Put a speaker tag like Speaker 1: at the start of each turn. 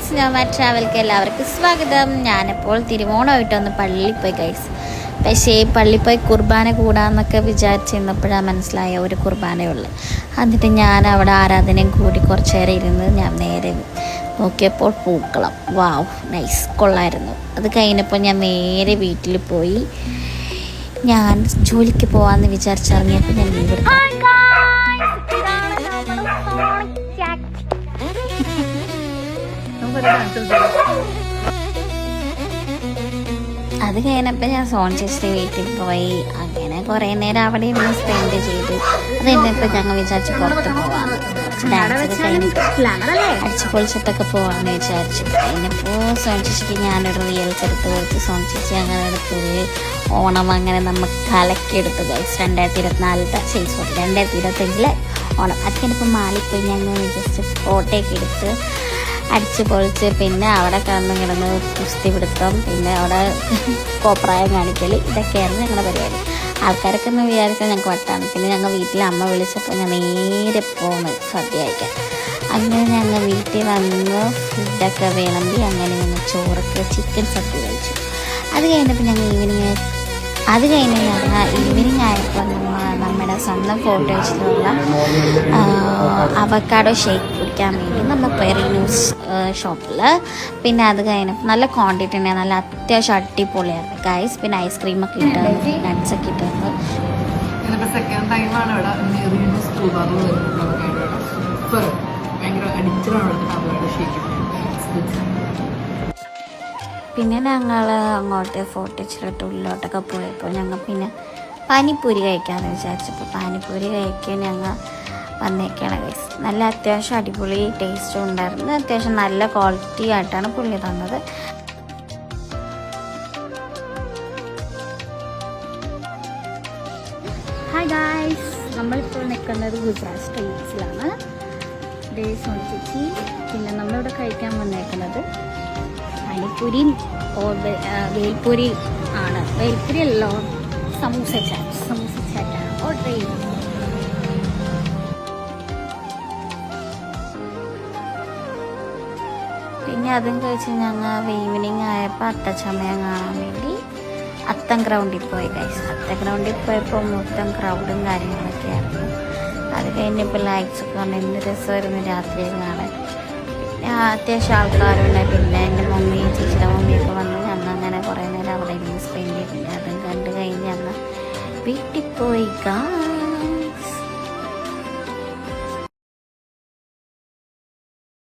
Speaker 1: Guys, നോമ ട്രാവൽക്ക് എല്ലാവർക്കും സ്വാഗതം. ഞാനിപ്പോൾ തിരുവോണമായിട്ടൊന്ന് പള്ളിയിൽ പോയി ഗൈസ്. പക്ഷേ പള്ളിയിൽ പോയി കുർബാന കൂടാന്നൊക്കെ വിചാരിച്ചിരുന്നപ്പോഴാണ് മനസ്സിലായ ഒരു കുർബാനയുള്ളു. എന്നിട്ട് ഞാൻ അവിടെ ആരാധനയും കൂടി കുറച്ച് നേരം ഇരുന്ന് ഞാൻ നേരെ നോക്കിയപ്പോൾ പൂക്കളം. വാവ്, നൈസ്, കൊള്ളായിരുന്നു. അത് കഴിഞ്ഞപ്പോൾ ഞാൻ നേരെ വീട്ടിൽ പോയി. ഞാൻ ജോലിക്ക് പോകാമെന്ന് വിചാരിച്ചിറങ്ങിയപ്പോൾ ഞാൻ ലീവ് എടുത്തു. അത് കഴിഞ്ഞപ്പോൾ ഞാൻ സോൺ ചേച്ചിയുടെ വീട്ടിൽ പോയി. അങ്ങനെ കുറേ നേരം അവിടെ ഇരുന്ന് സ്പെൻഡ് ചെയ്തു. അത് കഴിഞ്ഞപ്പോൾ ഞങ്ങൾ വിചാരിച്ചു പുറത്ത് പോകാം, കുറച്ച് ഡാൻസൊക്കെ കഴിഞ്ഞിട്ട് അടിച്ചു പൊളിച്ചിട്ടൊക്കെ പോകാമെന്ന് വിചാരിച്ചു. കഴിഞ്ഞപ്പോൾ സോൺ ചേച്ചിക്ക് ഞാനൊരു റിയൽസ് എടുത്ത് കൊടുത്ത് സോൺ ചേച്ചി അങ്ങനെ എടുത്തത് ഓണം അങ്ങനെ നമ്മൾ കലക്കിയെടുത്തു ഗൈസ്. 2025 ഓണം. അത് കഴിഞ്ഞപ്പോൾ മാലിൽ പോയി ഞങ്ങൾ ജസ്റ്റ് ഫോട്ടോയൊക്കെ എടുത്ത് അടിച്ച് പൊളിച്ച് പിന്നെ അവിടെ കിടന്ന് കുസ്തി പിടുത്തം, പിന്നെ അവിടെ കോപ്രായം കാണിക്കൽ, ഇതൊക്കെയായിരുന്നു ഞങ്ങളുടെ പരിപാടി. ആൾക്കാരൊക്കെ ഒന്ന് വിചാരിച്ചാൽ ഞങ്ങൾക്ക് വട്ടാണ്. പിന്നെ ഞങ്ങൾ വീട്ടിൽ അമ്മ വിളിച്ചപ്പോൾ ഞാൻ നേരെ പോകുന്നു സദ്യ കഴിക്കാൻ. അങ്ങനെ ഞങ്ങൾ വീട്ടിൽ വന്ന് ഫുഡൊക്കെ വിളമ്പി അങ്ങനെ ഞങ്ങൾ ചോറൊക്കെ ചിക്കൻ സദ്യ കഴിച്ചു. അത് കഴിഞ്ഞപ്പോൾ ഞങ്ങൾ ഈവനിങ് ആയപ്പോൾ നമ്മുടെ സ്വന്തം ഫോട്ടോ വെച്ചിട്ടുള്ള അവക്കാഡോ ഷേക്ക് കുടിക്കാൻ വേണ്ടി നമ്മൾ പോയി റിന്യൂസ് ഷോപ്പിൽ. പിന്നെ അത് കഴിഞ്ഞപ്പോൾ നല്ല ക്വാണ്ടിറ്റി ഉണ്ടായിരുന്നു, നല്ല അത്യാവശ്യം അടിപൊളിയായിരുന്നു ഗൈസ്. പിന്നെ ഐസ്ക്രീമൊക്കെ ഇട്ടായിരുന്നു, നട്ട്സൊക്കെ ഇട്ടായിരുന്നു. പിന്നെ ഞങ്ങൾ അങ്ങോട്ട് ഫോട്ടോ വെച്ചിട്ട് ഉള്ളിലോട്ടൊക്കെ പോയപ്പോൾ ഞങ്ങൾ പിന്നെ പാനിപ്പൂരി കഴിക്കാമെന്ന് വിചാരിച്ചപ്പോൾ പാനിപ്പൂരി കഴിക്കാൻ ഞങ്ങൾ വന്നേക്കാണ് ഗൈസ്. നല്ല അത്യാവശ്യം അടിപൊളി ടേസ്റ്റും ഉണ്ടായിരുന്നു. അത്യാവശ്യം നല്ല ക്വാളിറ്റി ആയിട്ടാണ് പുള്ളി തന്നത്. ഹായ് ഗൈസ്, നമ്മളിപ്പോൾ നിൽക്കുന്നത് ഗുജറാത്ത് സ്ട്രീറ്റ്സിലാണ്. സോൺ ചേച്ചി. പിന്നെ നമ്മളിവിടെ കഴിക്കാൻ വന്നേക്കുന്നത് പാനിപ്പൂരി വേൽപൂരി ആണ്. വേൽപൂരി അല്ലോ, സമൂസ ചാറ്റാണ് ഓർഡർ ചെയ്യുന്നത്. പിന്നെ അതും കഴിച്ച് ഞങ്ങൾ ഈവനിങ് ആയപ്പോൾ അത്തച്ചമയം കാണാൻ വേണ്ടി അത്തം ഗ്രൗണ്ടിൽ പോയി ഗൈസ്. അത്തം ഗ്രൗണ്ടിൽ പോയപ്പോൾ മൊത്തം ക്രൗഡും കാര്യങ്ങളൊക്കെ ആയിരുന്നു. അത് കഴിഞ്ഞപ്പോൾ ലൈറ്റ്സൊക്കെ കൊണ്ട് എന്ത് രസമായിരുന്നു രാത്രിയിൽ കാണാൻ. പിന്നെ അത്യാവശ്യം ആൾക്കാരുണ്ടായി. പിന്നെ എൻ്റെ മമ്മിയും ചേച്ചിയുടെ മമ്മിയൊക്കെ വന്ന് ഞങ്ങൾ അങ്ങനെ കുറേ നേരം അവിടെ ഇരുന്ന് സ്പെൻഡ് ചെയ്ത് പിന്നെ അതും കണ്ട് കഴിഞ്ഞ് ഞങ്ങൾ വീട്ടിൽ പോയി.